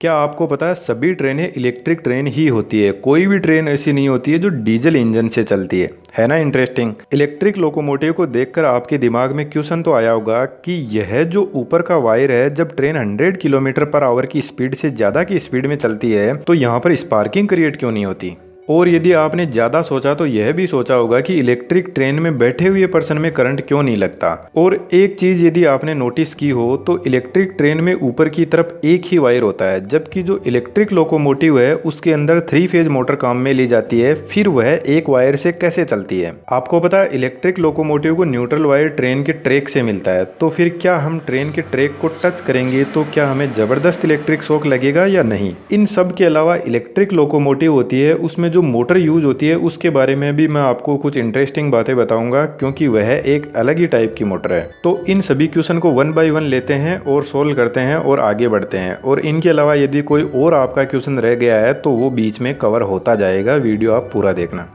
क्या आपको पता है सभी ट्रेनें इलेक्ट्रिक ट्रेन ही होती है। कोई भी ट्रेन ऐसी नहीं होती है जो डीजल इंजन से चलती है ना। इंटरेस्टिंग। इलेक्ट्रिक लोकोमोटिव को देखकर आपके दिमाग में क्वेश्चन तो आया होगा कि यह जो ऊपर का वायर है, जब ट्रेन 100 किलोमीटर पर आवर की स्पीड से ज़्यादा की स्पीड में चलती है तो यहाँ पर स्पार्किंग क्रिएट क्यों नहीं होती। और यदि आपने ज़्यादा सोचा तो यह भी सोचा होगा कि इलेक्ट्रिक ट्रेन में बैठे हुए पर्सन में करंट क्यों नहीं लगता। और एक चीज़ यदि आपने नोटिस की हो तो इलेक्ट्रिक ट्रेन में ऊपर की तरफ एक ही वायर होता है, जबकि जो इलेक्ट्रिक लोकोमोटिव है उसके अंदर 3 फेज मोटर काम में ली जाती है। फिर वह एक वायर से कैसे चलती है। आपको पता है इलेक्ट्रिक लोकोमोटिव को न्यूट्रल वायर ट्रेन के ट्रैक से मिलता है, तो फिर क्या हम ट्रेन के ट्रैक को टच करेंगे तो क्या हमें ज़बरदस्त इलेक्ट्रिक शॉक लगेगा या नहीं। इन सब के अलावा इलेक्ट्रिक लोकोमोटिव होती है उसमें जो मोटर यूज होती है उसके बारे में भी मैं आपको कुछ इंटरेस्टिंग बातें बताऊंगा, क्योंकि वह एक अलग ही टाइप की मोटर है। तो इन सभी क्वेश्चन को 1 बाय 1 लेते हैं और सोल्व करते हैं और आगे बढ़ते हैं। और इनके अलावा यदि कोई और आपका क्वेश्चन रह गया है तो वो बीच में कवर होता जाएगा। वीडियो आप पूरा देखना।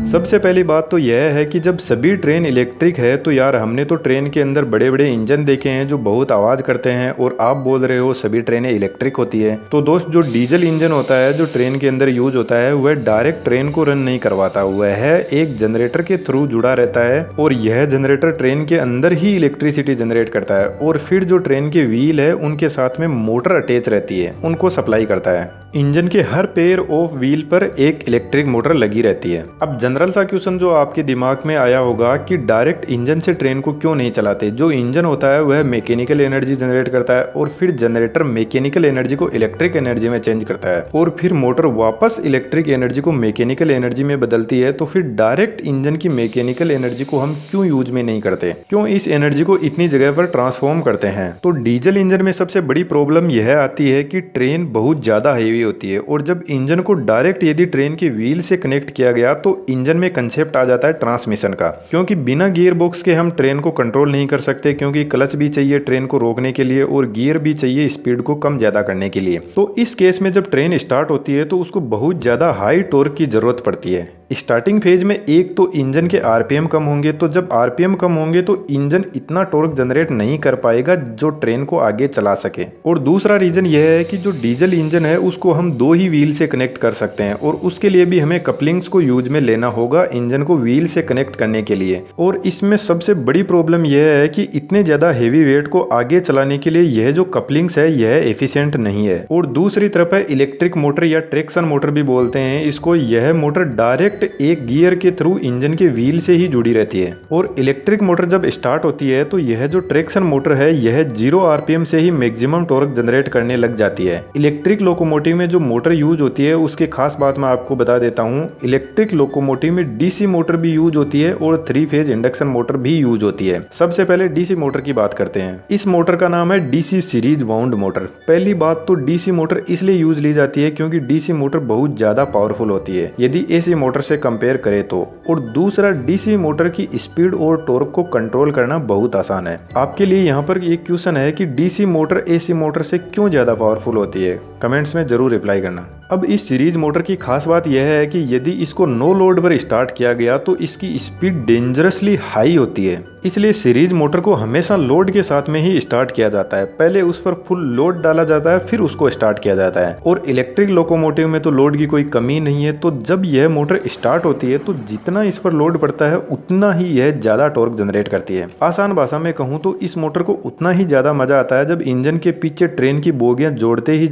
सबसे पहली बात तो यह है कि जब सभी ट्रेन इलेक्ट्रिक है तो यार हमने तो ट्रेन के अंदर बड़े बड़े इंजन देखे हैं जो बहुत आवाज़ करते हैं, और आप बोल रहे हो सभी ट्रेनें इलेक्ट्रिक होती है। तो दोस्त, जो डीजल इंजन होता है जो ट्रेन के अंदर यूज होता है वह डायरेक्ट ट्रेन को रन नहीं करवाता, वह एक जनरेटर के थ्रू जुड़ा रहता है, और यह जनरेटर ट्रेन के अंदर ही इलेक्ट्रिसिटी जनरेट करता है। और फिर जो ट्रेन के व्हील है उनके साथ में मोटर अटैच रहती है, उनको सप्लाई करता है। इंजन के हर पेयर ऑफ व्हील पर एक इलेक्ट्रिक मोटर लगी रहती है। अब जनरल सा क्वेश्चन जो आपके दिमाग में आया होगा कि डायरेक्ट इंजन से ट्रेन को क्यों नहीं चलाते। जो इंजन होता है वह मैकेनिकल एनर्जी जनरेट करता है, और फिर जनरेटर मैकेनिकल एनर्जी को इलेक्ट्रिक एनर्जी में चेंज करता है, और फिर मोटर वापस इलेक्ट्रिक एनर्जी को मैकेनिकल एनर्जी में बदलती है। तो फिर डायरेक्ट इंजन की मैकेनिकल एनर्जी को हम क्यों यूज में नहीं करते, क्यों इस एनर्जी को इतनी जगह पर ट्रांसफॉर्म करते हैं। तो डीजल इंजन में सबसे बड़ी प्रॉब्लम यह आती है कि ट्रेन बहुत ज्यादा हेवी होती है, और जब इंजन को डायरेक्ट यदि ट्रेन के व्हील से कनेक्ट किया गया तो इंजन में कंसेप्ट आ जाता है ट्रांसमिशन का, क्योंकि बिना गियर बॉक्स के हम ट्रेन को कंट्रोल नहीं कर सकते, क्योंकि क्लच भी चाहिए ट्रेन को रोकने के लिए और गियर भी चाहिए स्पीड को कम ज्यादा करने के लिए। तो इस केस में जब ट्रेन स्टार्ट होती है तो उसको बहुत ज्यादा हाई टॉर्क की जरूरत पड़ती है। स्टार्टिंग फेज में एक तो इंजन के आरपीएम कम होंगे, तो जब आरपीएम कम होंगे तो इंजन इतना टॉर्क जनरेट नहीं कर पाएगा जो ट्रेन को आगे चला सके। और दूसरा रीजन यह है कि जो डीजल इंजन है उसको हम 2 ही व्हील से कनेक्ट कर सकते हैं, और उसके लिए भी हमें कपलिंग्स को यूज में लेना होगा इंजन को व्हील से कनेक्ट करने के लिए। और इसमें सबसे बड़ी प्रॉब्लम यह है कि इतने ज्यादा हेवी वेट को आगे चलाने के लिए यह जो कपलिंग्स है यह एफिशिएंट नहीं है। और दूसरी तरफ है इलेक्ट्रिक मोटर या ट्रैक्शन मोटर भी बोलते हैं इसको। यह मोटर डायरेक्ट एक गियर के थ्रू इंजन के व्हील से ही जुड़ी रहती है। और इलेक्ट्रिक मोटर जब स्टार्ट होती है तो यह जो ट्रैक्शन मोटर है यह 0 आरपीएम से ही मैक्सिमम टॉर्क जनरेट करने लग जाती है। इलेक्ट्रिक लोकोमोटिव में जो मोटर यूज होती है उसके खास बात मैं आपको बता देता हूँ। इलेक्ट्रिक लोकोमोटिव में डीसी मोटर भी यूज होती है और 3 फेज इंडक्शन मोटर भी यूज होती है। सबसे पहले डीसी मोटर की बात करते हैं। इस मोटर का नाम है डीसी सीरीज वाउंड मोटर। पहली बात तो डीसी मोटर इसलिए यूज ली जाती है क्योंकि डीसी मोटर बहुत ज्यादा पावरफुल होती है यदि एसी मोटर से कंपेयर करें तो। और दूसरा, डीसी मोटर की स्पीड और टॉर्क को कंट्रोल करना बहुत आसान है। आपके लिए यहाँ पर एक क्वेश्चन है कि डीसी मोटर एसी मोटर से क्यों ज्यादा पावरफुल होती है, कमेंट्स में जरूर रिप्लाई करना। अब इस सीरीज मोटर की खास बात यह है कि यदि इसको नो लोड पर स्टार्ट किया गया तो इसकी स्पीड डेंजरसली हाई होती है, इसलिए सीरीज मोटर को हमेशा लोड के साथ में ही स्टार्ट किया जाता है। पहले उस पर फुल लोड डाला जाता है फिर उसको स्टार्ट किया जाता है। और इलेक्ट्रिक लोकोमोटिव में तो लोड की कोई कमी नहीं है, तो जब यह मोटर स्टार्ट होती है तो जितना इस पर लोड पड़ता है उतना ही यह ज्यादा टॉर्क जनरेट करती है। आसान भाषा में कहूँ तो इस मोटर को उतना ही ज्यादा मजा आता है जब इंजन के पीछे ट्रेन की बोगियां जोड़ते ही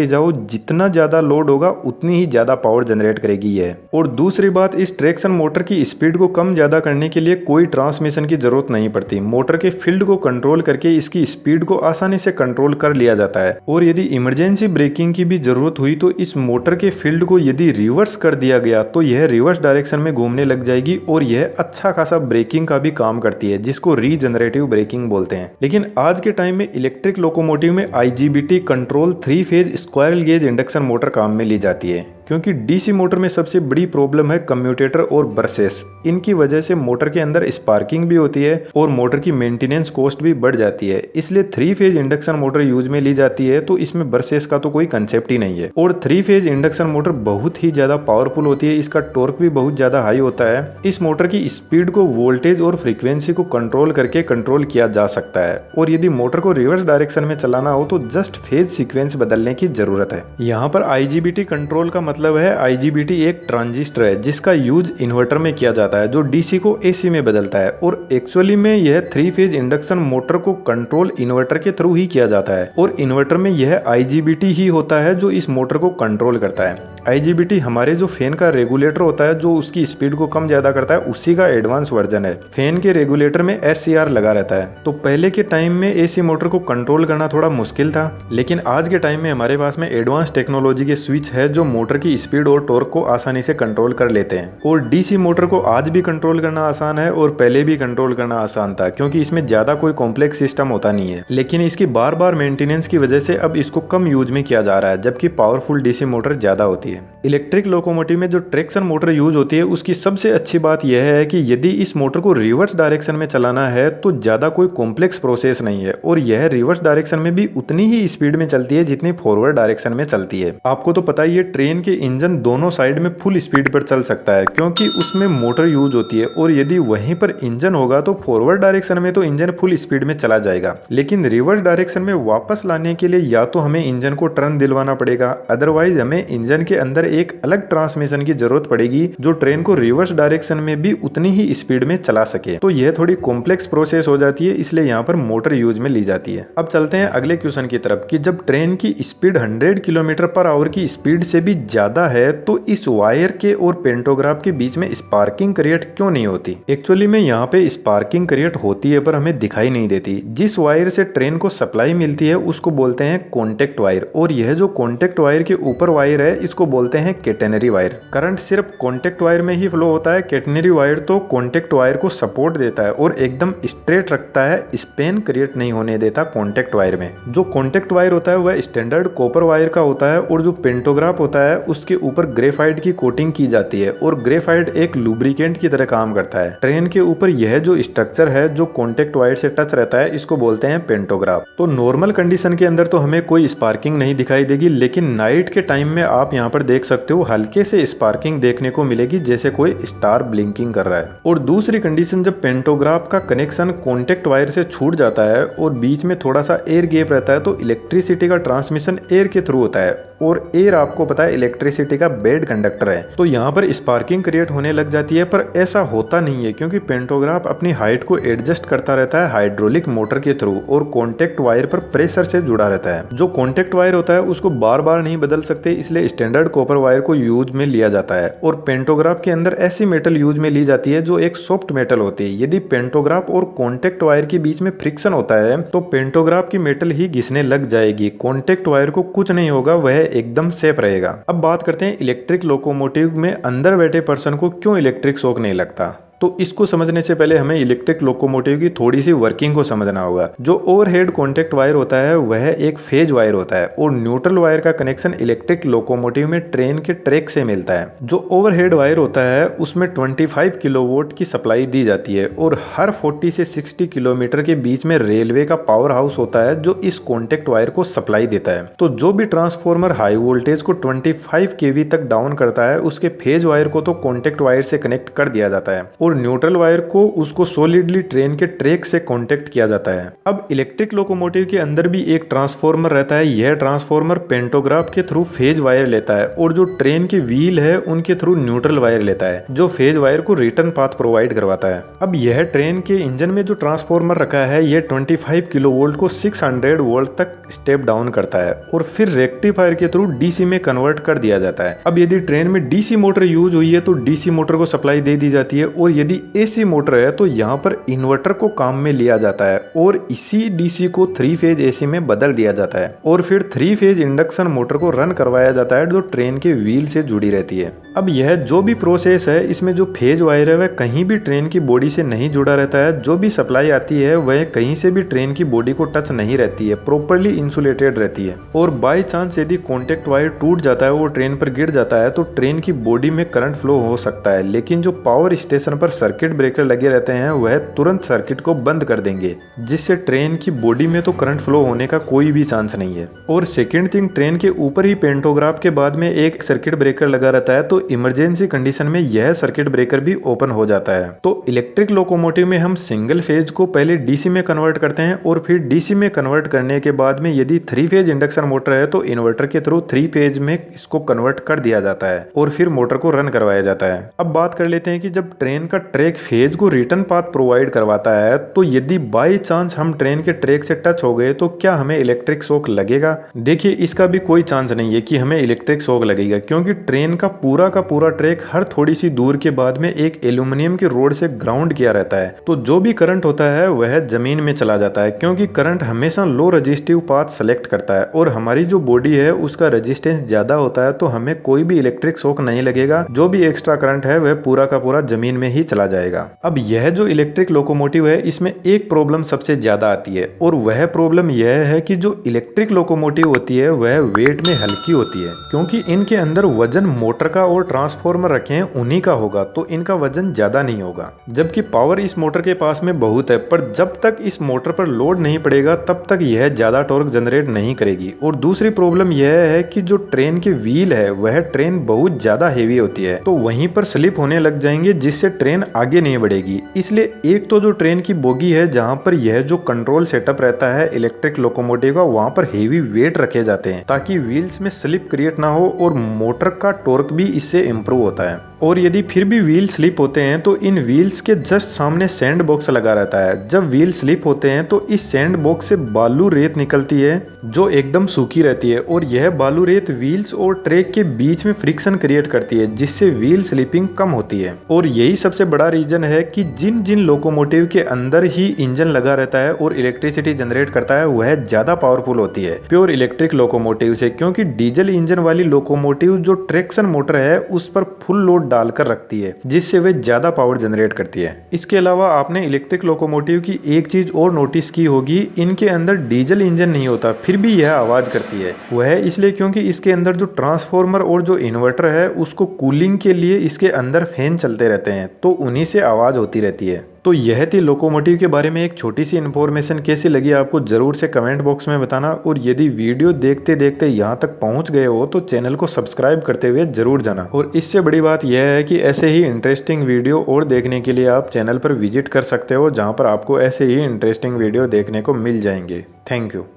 जाओ, जितना ज्यादा लोड होगा उतनी ही ज्यादा पावर जनरेट करेगी यह। और दूसरी बात, इस ट्रैक्शन मोटर की स्पीड को कम ज्यादा करने के लिए कोई ट्रांसमिशन की जरूरत नहीं पड़ती। मोटर के फील्ड को कंट्रोल करके इसकी स्पीड को आसानी से कंट्रोल कर लिया जाता है। और यदि इमरजेंसी ब्रेकिंग की भी जरूरत हुई तो इस मोटर के फील्ड को यदि रिवर्स कर दिया गया तो यह रिवर्स डायरेक्शन में घूमने लग जाएगी, और यह अच्छा खासा ब्रेकिंग का भी काम करती है, जिसको रीजनरेटिव ब्रेकिंग बोलते हैं। लेकिन आज के टाइम में इलेक्ट्रिक लोकोमोटिव में IGBT control 3 phase squirrel gauge induction motor काम में ली जाती है। क्योंकि डीसी मोटर में सबसे बड़ी प्रॉब्लम है कम्यूटेटर और ब्रशेस। इनकी वजह से मोटर के अंदर स्पार्किंग भी होती है और मोटर की मेंटेनेंस कॉस्ट भी बढ़ जाती है। इसलिए 3 फेज इंडक्शन मोटर यूज में ली जाती है, तो इसमें ब्रशेस का तो कोई कंसेप्ट ही नहीं है। और 3 फेज इंडक्शन मोटर बहुत ही ज्यादा पावरफुल होती है, इसका टॉर्क भी बहुत ज्यादा हाई होता है। इस मोटर की स्पीड को वोल्टेज और फ्रीक्वेंसी को कंट्रोल करके कंट्रोल किया जा सकता है। और यदि मोटर को रिवर्स डायरेक्शन में चलाना हो तो जस्ट फेज सीक्वेंस बदलने की जरूरत है। यहाँ पर IGBT कंट्रोल का मतलब है, IGBT एक ट्रांजिस्टर है जिसका यूज इन्वर्टर में किया जाता है जो DC को AC में बदलता है। और एक्चुअली में यह 3 फेज इंडक्शन मोटर को कंट्रोल इन्वर्टर के थ्रू ही किया जाता है और इन्वर्टर में यह IGBT ही होता है जो इस मोटर को कंट्रोल करता है। IGBT हमारे जो फैन का रेगुलेटर होता है जो उसकी स्पीड को कम ज्यादा करता है, उसी का एडवांस वर्जन है। फैन के रेगुलेटर में SCR लगा रहता है। तो पहले के टाइम में AC मोटर को कंट्रोल करना थोड़ा मुश्किल था, लेकिन आज के टाइम में हमारे पास में एडवांस टेक्नोलॉजी के स्विच है जो मोटर की स्पीड और टॉर्क को आसानी से कंट्रोल कर लेते हैं। और DC मोटर को आज भी कंट्रोल करना आसान है और पहले भी कंट्रोल करना आसान था, क्योंकि इसमें ज्यादा कोई कॉम्प्लेक्स सिस्टम होता नहीं है। लेकिन इसकी बार बार मेंटेनेंस की वजह से अब इसको कम यूज में किया जा रहा है, जबकि पावरफुल DC मोटर ज्यादा होती है। इलेक्ट्रिक लोकोमोटिव में जो ट्रैक्शन मोटर यूज होती है उसकी सबसे अच्छी बात यह है कि यदि इस मोटर को रिवर्स डायरेक्शन में चलाना है तो ज्यादा कोई कॉम्प्लेक्स प्रोसेस नहीं है और यह रिवर्स डायरेक्शन में भी उतनी ही स्पीड में चलती है जितनी फॉरवर्ड डायरेक्शन में चलती है। आपको तो पता ही है ट्रेन के इंजन दोनों साइड में फुल स्पीड पर चल सकता है, क्योंकि उसमें मोटर यूज होती है। और यदि वहीं पर इंजन होगा तो फॉरवर्ड डायरेक्शन में तो इंजन फुल स्पीड में चला जाएगा, लेकिन रिवर्स डायरेक्शन में वापस लाने के लिए या तो हमें इंजन को टर्न दिलवाना पड़ेगा, अदरवाइज हमें इंजन के अंदर एक अलग ट्रांसमिशन की जरूरत पड़ेगी जो ट्रेन को रिवर्स डायरेक्शन में भी उतनी ही स्पीड में चला सके। तो यह थोड़ी कॉम्प्लेक्स प्रोसेस हो जाती है, इसलिए यहाँ पर मोटर यूज में ली जाती है। अब चलते हैं अगले क्वेश्चन की तरफ कि जब ट्रेन की स्पीड 100 किलोमीटर पर आवर की स्पीड से भी ज्यादा है तो इस वायर के और पेंटोग्राफ के बीच में स्पार्किंग क्रिएट क्यों नहीं होती। एक्चुअली में यहाँ पे स्पार्किंग क्रिएट होती है पर हमें दिखाई नहीं देती। जिस वायर से ट्रेन को सप्लाई मिलती है उसको बोलते हैं कॉन्टेक्ट वायर, और यह जो कॉन्टेक्ट वायर के ऊपर वायर है इसको बोलते हैं कैटेनरी वायर। करंट सिर्फ कॉन्टेक्ट वायर में ही फ्लो होता है, कैटेनरी वायर तो कॉन्टेक्ट वायर को सपोर्ट देता है और एकदम स्ट्रेट रखता है, स्पेन क्रिएट नहीं होने देता कॉन्टेक्ट वायर में। जो कॉन्टेक्ट वायर होता है वह स्टैंडर्ड कॉपर वायर का होता है और जो पेंटोग्राफ होता है उसके ऊपर ग्रेफाइट की कोटिंग की जाती है और ग्रेफाइट एक लुब्रिकेंट की तरह काम करता है। ट्रेन के ऊपर यह जो स्ट्रक्चर है जो कॉन्टेक्ट वायर से टच रहता है इसको बोलते हैं पेंटोग्राफ। तो नॉर्मल कंडीशन के अंदर तो हमें कोई स्पार्किंग नहीं दिखाई देगी, लेकिन नाइट के टाइम में आप यहाँ पर देख सकते हो हल्के से स्पार्किंग देखने को मिलेगी जैसे कोई स्टार ब्लिंकिंग कर रहा है। और दूसरी कंडीशन, जब पेंटोग्राफ का कनेक्शन कॉन्टेक्ट वायर से छूट जाता है और बीच में थोड़ा सा एयर गैप रहता है तो इलेक्ट्रिसिटी का ट्रांसमिशन एयर के थ्रू होता है, और एयर आपको पता है इलेक्ट्रिसिटी का बेड कंडक्टर है। तो यहाँ पर स्पार्किंग क्रिएट होने लग जाती है, पर ऐसा होता नहीं है क्योंकि पेंटोग्राफ अपनी हाइट को एडजस्ट करता रहता है हाइड्रोलिक मोटर के थ्रू और कॉन्टेक्ट वायर पर प्रेशर से जुड़ा रहता है। जो कॉन्टेक्ट वायर होता है उसको बार बार नहीं बदल सकते, इसलिए स्टैंडर्ड कॉपर वायर को यूज में लिया जाता है। और पेंटोग्राफ के अंदर ऐसी मेटल यूज में ली जाती है जो एक सॉफ्ट मेटल होती है। यदि पेंटोग्राफ और कॉन्टेक्ट वायर के बीच में फ्रिक्शन होता है तो पेंटोग्राफ की मेटल ही घिसने लग जाएगी, कॉन्टेक्ट वायर को कुछ नहीं होगा, वह एकदम सेफ रहेगा। अब बात करते हैं इलेक्ट्रिक लोकोमोटिव में अंदर बैठे पर्सन को क्यों इलेक्ट्रिक शॉक नहीं लगता। तो इसको समझने से पहले हमें इलेक्ट्रिक लोकोमोटिव की थोड़ी सी वर्किंग को समझना होगा। जो ओवरहेड कॉन्टेक्ट वायर होता है वह एक फेज वायर होता है और न्यूट्रल वायर का कनेक्शन इलेक्ट्रिक लोकोमोटिव में ट्रेन के ट्रैक से मिलता है। जो ओवरहेड वायर होता है उसमें 25 किलोवाट की सप्लाई दी जाती है और हर 40 से 60 किलोमीटर के बीच में रेलवे का पावर हाउस होता है जो इस कॉन्टेक्ट वायर को सप्लाई देता है। तो जो भी ट्रांसफॉर्मर हाई वोल्टेज को 25 kV तक डाउन करता है उसके फेज वायर को तो कॉन्टेक्ट वायर से कनेक्ट कर दिया जाता है और न्यूट्रल वायर को उसको सॉलिडली ट्रेन के ट्रैक से कांटेक्ट किया जाता है। अब इलेक्ट्रिक लोकोमोटिव के अंदर भी एक ट्रांसफॉर्मर रहता है। यह ट्रांसफॉर्मर पेंटोग्राफ के थ्रू फेज वायर लेता है और जो ट्रेन के व्हील है उनके थ्रू न्यूट्रल वायर लेता है जो फेज वायर को रिटर्न पाथ प्रोवाइड करवाता है। अब यह ट्रेन के इंजन में जो ट्रांसफॉर्मर रखा है यह 25 किलोवोल्ट को 600 वोल्ट तक स्टेप डाउन करता है और फिर रेक्टिफायर के थ्रू डीसी में कन्वर्ट कर दिया जाता है। अब यदि ट्रेन में डीसी मोटर यूज हुई है तो डीसी मोटर को सप्लाई दे दी जाती है और यदि एसी मोटर है तो यहाँ पर इन्वर्टर को काम में लिया जाता है और इसी डीसी को 3 फेज एसी में बदल दिया जाता है और फिर 3 फेज इंडक्शन मोटर को रन करवाया जाता है जो ट्रेन के व्हील से जुड़ी रहती है। अब यह जो भी प्रोसेस है इसमें जो फेज वायर है वह कहीं भी ट्रेन की बॉडी से नहीं जुड़ा रहता है। जो भी सप्लाई आती है वह कहीं से भी ट्रेन की बॉडी को टच नहीं रहती है, प्रॉपर्ली इंसुलेटेड रहती है। और बाई चांस यदि कॉन्टेक्ट वायर टूट जाता है, वो ट्रेन पर गिर जाता है तो ट्रेन की बॉडी में करंट फ्लो हो सकता है, लेकिन जो पावर स्टेशन पर सर्किट ब्रेकर लगे रहते हैं वह तुरंत सर्किट को बंद कर देंगे, जिससे ट्रेन की बॉडी में तो करंट फ्लो होने का कोई भी चांस नहीं है। और सेकंड थिंग, ट्रेन के ऊपर ही पेंटोग्राफ के बाद में एक सर्किट ब्रेकर लगा रहता है, तो इमरजेंसी कंडीशन में यह सर्किट ब्रेकर भी ओपन हो जाता है। तो इलेक्ट्रिक लोकोमोटिव में हम सिंगल फेज को पहले डीसी में कन्वर्ट करते हैं और फिर डीसी में कन्वर्ट करने के बाद में यदि 3 फेज इंडक्शन मोटर है तो इन्वर्टर के थ्रू 3 फेज में इसको कन्वर्ट कर दिया जाता है और फिर मोटर को रन करवाया जाता है। अब बात कर लेते हैं कि जब ट्रेन का ट्रैक फेज को रिटर्न पाथ प्रोवाइड करवाता है तो यदि बाई चांस हम ट्रेन के ट्रैक से टच हो गए तो क्या हमें इलेक्ट्रिक शॉक लगेगा? देखिए, इसका भी कोई चांस नहीं है कि हमें इलेक्ट्रिक शॉक लगेगा, क्योंकि ट्रेन का पूरा ट्रैक हर थोड़ी सी दूर के बाद में एक एल्यूमिनियम के रोड से ग्राउंड किया रहता है। तो जो भी करंट होता है वह जमीन में चला जाता है, क्योंकि करंट हमेशा लो रेजिस्टिव पाथ सेलेक्ट करता है और हमारी जो बॉडी है उसका रेजिस्टेंस ज्यादा होता है, तो हमें कोई भी इलेक्ट्रिक शॉक नहीं लगेगा। जो भी एक्स्ट्रा करंट है वह पूरा का पूरा जमीन में ही चला जाएगा। अब यह जो इलेक्ट्रिक लोकोमोटिव है इसमें एक प्रॉब्लम सबसे ज्यादा आती है और वह प्रॉब्लम यह है कि जो इलेक्ट्रिक लोकोमोटिव होती है वह वेट में हल्की होती है, क्योंकि इनके अंदर वजन मोटर का और ट्रांसफॉर्मर रखे हैं उन्हीं का होगा, तो इनका वजन ज्यादा नहीं होगा। जबकि पावर इस मोटर के पास में बहुत है, पर जब तक इस मोटर पर लोड नहीं पड़ेगा तब तक यह ज्यादा टॉर्क जनरेट नहीं करेगी। और दूसरी प्रॉब्लम यह है कि जो ट्रेन के व्हील है वह ट्रेन बहुत ज्यादा हेवी होती है, तो वहीं पर स्लिप होने लग जाएंगे, जिससे ट्रेन आगे नहीं बढ़ेगी। इसलिए एक तो जो ट्रेन की बोगी है जहां पर यह जो कंट्रोल सेटअप रहता है इलेक्ट्रिक लोकोमोटिव का, वहां पर हेवी वेट रखे जाते हैं ताकि व्हील्स में स्लिप क्रिएट ना हो और मोटर का टॉर्क भी इससे इंप्रूव होता है। और यदि फिर भी व्हील स्लिप होते हैं तो इन व्हील्स के जस्ट सामने सैंड बॉक्स लगा रहता है। जब व्हील स्लिप होते हैं तो इस सैंड बॉक्स से बालू रेत निकलती है जो एकदम सूखी रहती है और यह बालू रेत व्हील्स और ट्रैक के बीच में फ्रिक्शन क्रिएट करती है, जिससे व्हील स्लिपिंग कम होती है। और यही सबसे बड़ा रीजन है कि जिन जिन लोकोमोटिव के अंदर ही इंजन लगा रहता है और इलेक्ट्रिसिटी जनरेट करता है वह ज्यादा पावरफुल होती है प्योर इलेक्ट्रिक लोकोमोटिव से, क्योंकि डीजल इंजन वाली लोकोमोटिव जो ट्रैक्शन मोटर है उस पर फुल लोड डालकर रखती है, जिससे वे ज्यादा पावर जनरेट करती है। इसके अलावा आपने इलेक्ट्रिक लोकोमोटिव की एक चीज और नोटिस की होगी, इनके अंदर डीजल इंजन नहीं होता फिर भी यह आवाज करती है। वह इसलिए क्योंकि इसके अंदर जो ट्रांसफॉर्मर और जो इन्वर्टर है उसको कूलिंग के लिए इसके अंदर फैन चलते रहते हैं, तो उन्हीं से आवाज होती रहती है। तो यह थी लोकोमोटिव के बारे में एक छोटी सी इन्फॉर्मेशन। कैसी लगी आपको जरूर से कमेंट बॉक्स में बताना, और यदि वीडियो देखते देखते यहाँ तक पहुँच गए हो तो चैनल को सब्सक्राइब करते हुए जरूर जाना। और इससे बड़ी बात यह है कि ऐसे ही इंटरेस्टिंग वीडियो और देखने के लिए आप चैनल पर विजिट कर सकते हो, जहाँ पर आपको ऐसे ही इंटरेस्टिंग वीडियो देखने को मिल जाएंगे। Thank you.